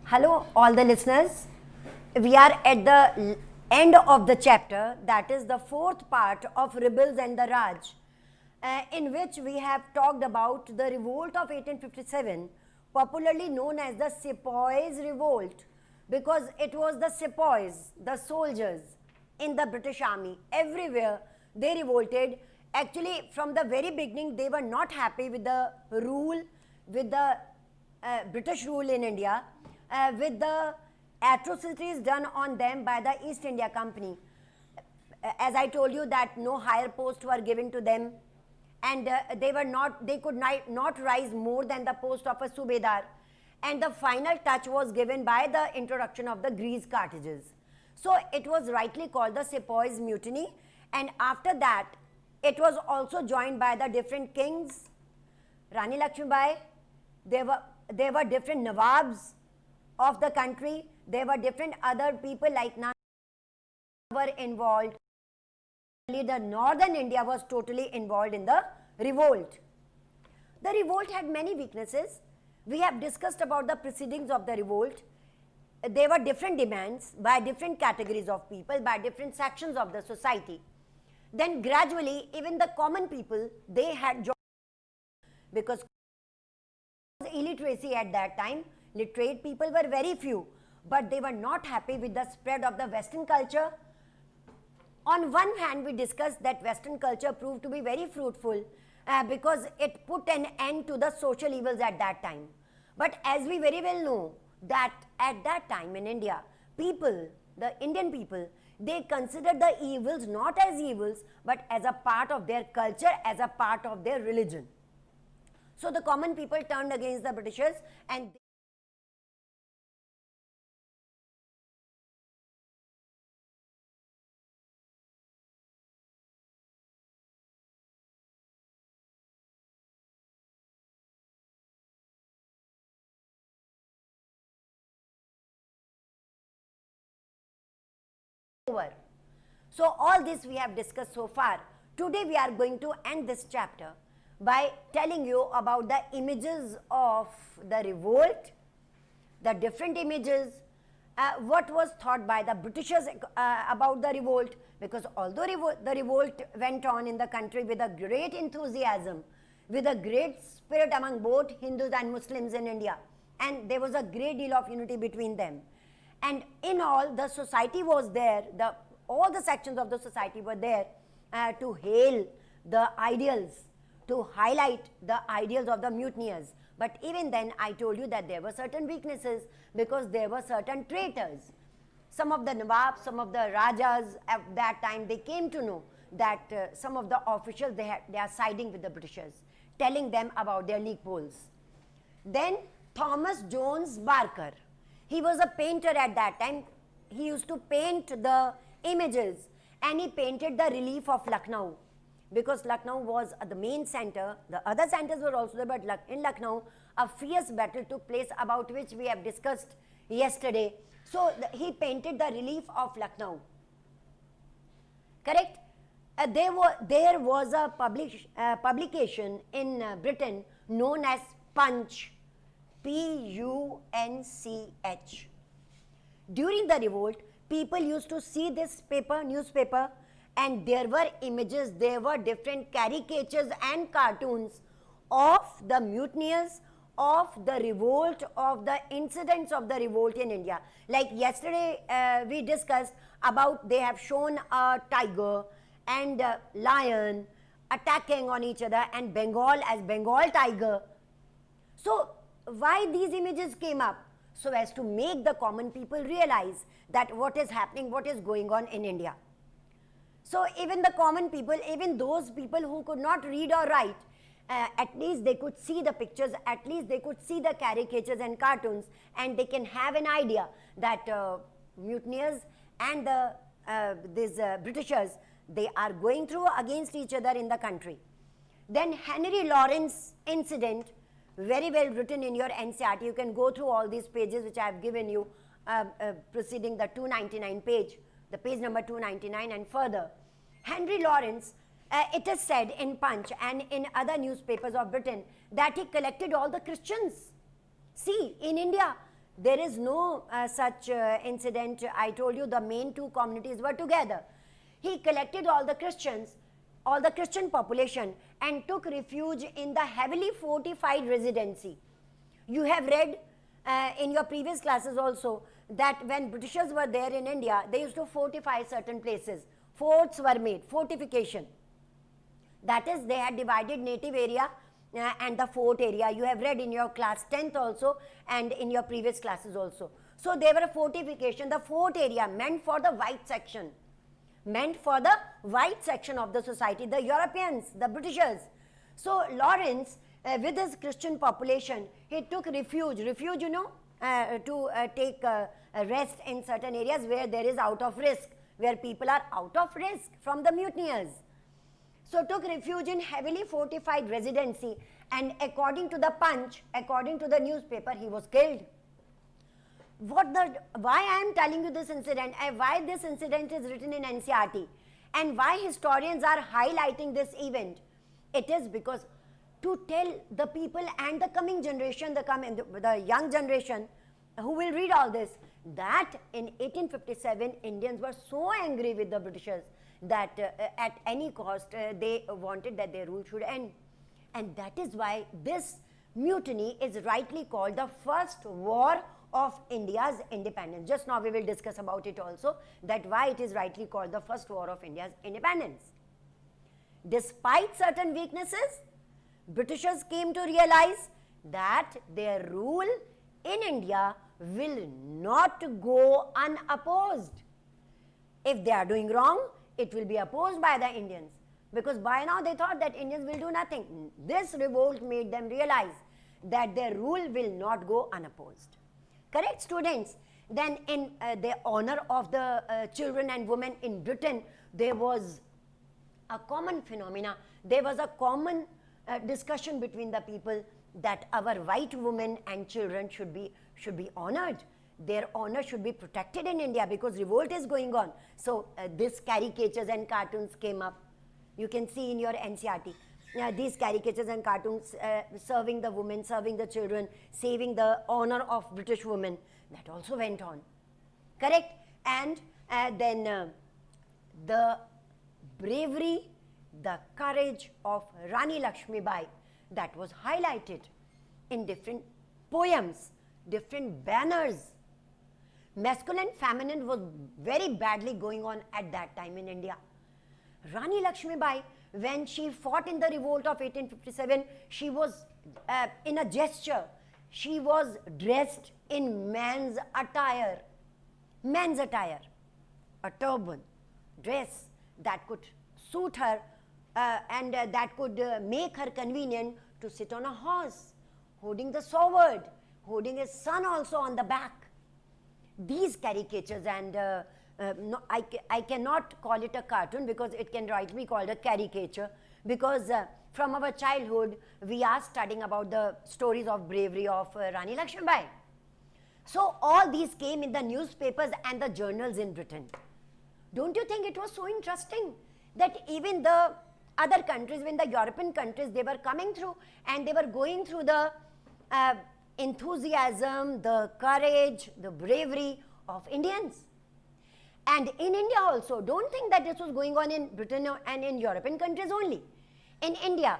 Hello, all the listeners. We are at the end of the chapter, that is the fourth part of Rebels and the Raj, in which we have talked about the revolt of 1857, popularly known as the Sepoys Revolt, because it was the Sepoys, the soldiers in the British Army, everywhere they revolted. Actually, from the very beginning, they were not happy with the rule, with the British rule in India, with the atrocities done on them by the East India Company. As I told you that no higher posts were given to them, and they could not rise more than the post of a Subedar. And the final touch was given by the introduction of the grease cartridges. So it was rightly called the Sepoys Mutiny, and after that, it was also joined by the different kings, Rani Lakshmibai. There were different Nawabs of the country. There were different other people like Nana were involved. The northern India was totally involved in the revolt. The revolt had many weaknesses. We have discussed about the proceedings of the revolt. There were different demands by different categories of people, by different sections of the society. Then gradually, even the common people, they had joined, because illiteracy at that time, literate people were very few, but they were not happy with the spread of the Western culture. On one hand, we discussed that Western culture proved to be very fruitful because it put an end to the social evils at that time. But as we very well know that at that time in India, people, the Indian people, they considered the evils not as evils, but as a part of their culture, as a part of their religion. So the common people turned against the Britishers, and over. So all this we have discussed so far. Today we are going to end this chapter by telling you about the images of the revolt, the different images, what was thought by the Britishers about the revolt, because although the revolt went on in the country with a great enthusiasm, with a great spirit among both Hindus and Muslims in India, and there was a great deal of unity between them. And in all, the society was there, all the sections of the society were there to hail the ideals, to highlight the ideals of the mutineers. But even then, I told you that there were certain weaknesses, because there were certain traitors. Some of the Nawabs, some of the Rajas at that time, they came to know that some of the officials, they are siding with the Britishers, telling them about their loopholes. Then Thomas Jones Barker, he was a painter at that time. He used to paint the images, and he painted the relief of Lucknow, because Lucknow was the main center. The other centers were also there, but in Lucknow, a fierce battle took place, about which we have discussed yesterday. So he painted the relief of Lucknow. Correct? There was a publication in Britain known as Punch, Punch. During the revolt, people used to see this newspaper, and there were images, there were different caricatures and cartoons of the mutineers, of the revolt, of the incidents of the revolt in India. Like yesterday, we discussed about, they have shown a tiger and a lion attacking on each other, and Bengal as Bengal tiger. So why these images came up? So as to make the common people realize that what is happening, what is going on in India. So even the common people, even those people who could not read or write, at least they could see the pictures, at least they could see the caricatures and cartoons, and they can have an idea that mutineers and these Britishers, they are going through against each other in the country. Then Henry Lawrence incident, very well written in your NCERT. You can go through all these pages which I have given you, preceding the 299 page, the page number 299 and further. Henry Lawrence, it is said in Punch and in other newspapers of Britain that he collected all the Christians. See, in India, There is no such incident. I told you the main two communities were together. He collected all the Christians, all the Christian population, and took refuge in the heavily fortified residency. You have read in your previous classes also that when Britishers were there in India, they used to fortify certain places. Forts were made, fortification. That is, they had divided native area and the fort area. You have read in your class 10th also and in your previous classes also. So they were a fortification. The fort area meant for the white section, meant for the white section of the society, the Europeans, the Britishers. So Lawrence, with his Christian population, he took refuge, you know, to take rest in certain areas where there is out of risk, where people are out of risk from the mutineers. So took refuge in heavily fortified residency, and according to the Punch, according to the newspaper, he was killed. Why I am telling you this incident, why this incident is written in NCERT, and why historians are highlighting this event, it is because to tell the people and the coming generation, the young generation who will read all this, that in 1857 Indians were so angry with the Britishers that at any cost they wanted that their rule should end. And that is why this mutiny is rightly called the first war of India's independence. Just now we will discuss about it also, that why it is rightly called the first war of India's independence. Despite certain weaknesses, Britishers came to realize that their rule in India will not go unopposed. If they are doing wrong, it will be opposed by the Indians, because by now they thought that Indians will do nothing. This revolt made them realize that their rule will not go unopposed. Correct, students? Then in the honor of the children and women in Britain, there was a common phenomena. There was a common discussion between the people that our white women and children should be honored. Their honor should be protected in India because revolt is going on. So these caricatures and cartoons came up. You can see in your NCERT. These caricatures and cartoons serving the women, serving the children, saving the honor of British women. That also went on. Correct? And then the bravery, the courage of Rani Lakshmibai, that was highlighted in different poems, different banners. Masculine, feminine was very badly going on at that time in India. Rani Lakshmibai, when she fought in the revolt of 1857, she was in a gesture. She was dressed in men's attire, a turban, dress that could suit her and that could make her convenient to sit on a horse, holding the sword, holding his son also on the back. These caricatures, and no, I cannot call it a cartoon because it can rightly be called a caricature, because from our childhood we are studying about the stories of bravery of Rani Lakshmibai. So all these came in the newspapers and the journals in Britain. Don't you think it was so interesting that even the other countries, when the European countries, they were coming through and they were going through the enthusiasm, the courage, the bravery of Indians. And in India also, don't think that this was going on in Britain and in European countries only. In India,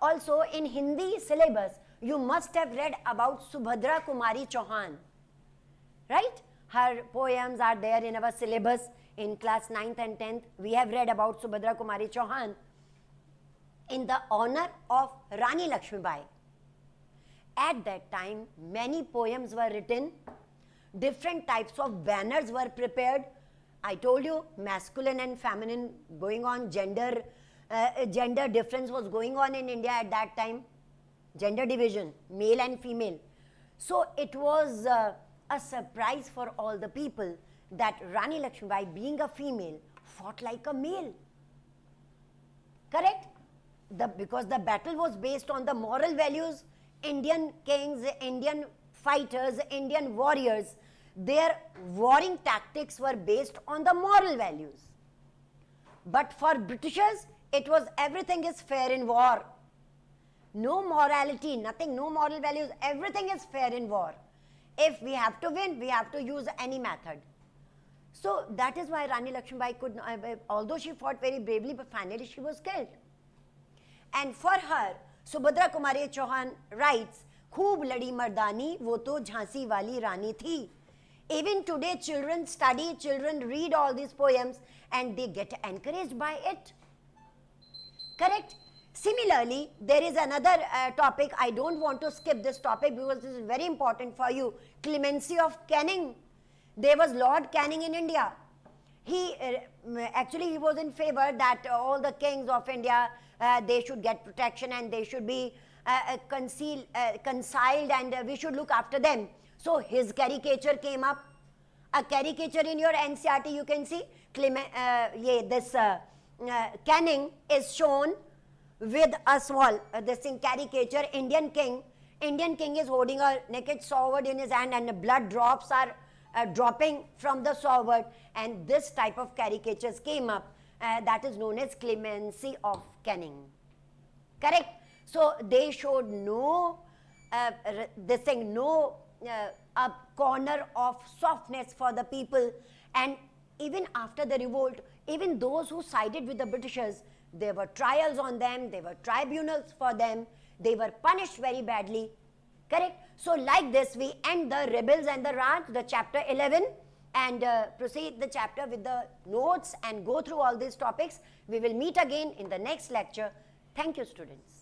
also in Hindi syllabus, you must have read about Subhadra Kumari Chauhan, right? Her poems are there in our syllabus in class 9th and 10th. We have read about Subhadra Kumari Chauhan in the honor of Rani Lakshmibai. At that time, many poems were written, different types of banners were prepared. I told you, masculine and feminine going on, gender difference was going on in India at that time, gender division, male and female. So it was a surprise for all the people that Rani Lakshmibai, being a female, fought like a male. Correct? Because the battle was based on the moral values. Indian kings, Indian fighters, Indian warriors, their warring tactics were based on the moral values. But for Britishers, it was everything is fair in war. No morality, nothing, no moral values, everything is fair in war. If we have to win, we have to use any method. So that is why Rani Lakshmibai could, although she fought very bravely, but finally she was killed. And for her, Subhadra Kumari Chauhan writes, "Khoob ladi mardani, wo to Jhansi wali Rani thi." Even today, children study, children read all these poems, and they get encouraged by it. Correct? Similarly, there is another topic. I don't want to skip this topic because this is very important for you. Clemency of Canning. There was Lord Canning in India. He actually he was in favor that all the kings of India they should get protection and they should be conciled and we should look after them. So his caricature came up. A caricature in your NCERT you can see. Canning is shown with a small this thing caricature Indian king. Indian king is holding a naked sword in his hand and the blood drops are dropping from the sword, and this type of caricatures came up that is known as Clemency of Canning. Correct? So they showed no this thing, no a corner of softness for the people, and even after the revolt, even those who sided with the Britishers, there were trials on them, there were tribunals for them, they were punished very badly. Correct? So like this we end the Rebels and the Raj, the chapter 11, and proceed the chapter with the notes and go through all these topics. We will meet again in the next lecture. Thank you, students.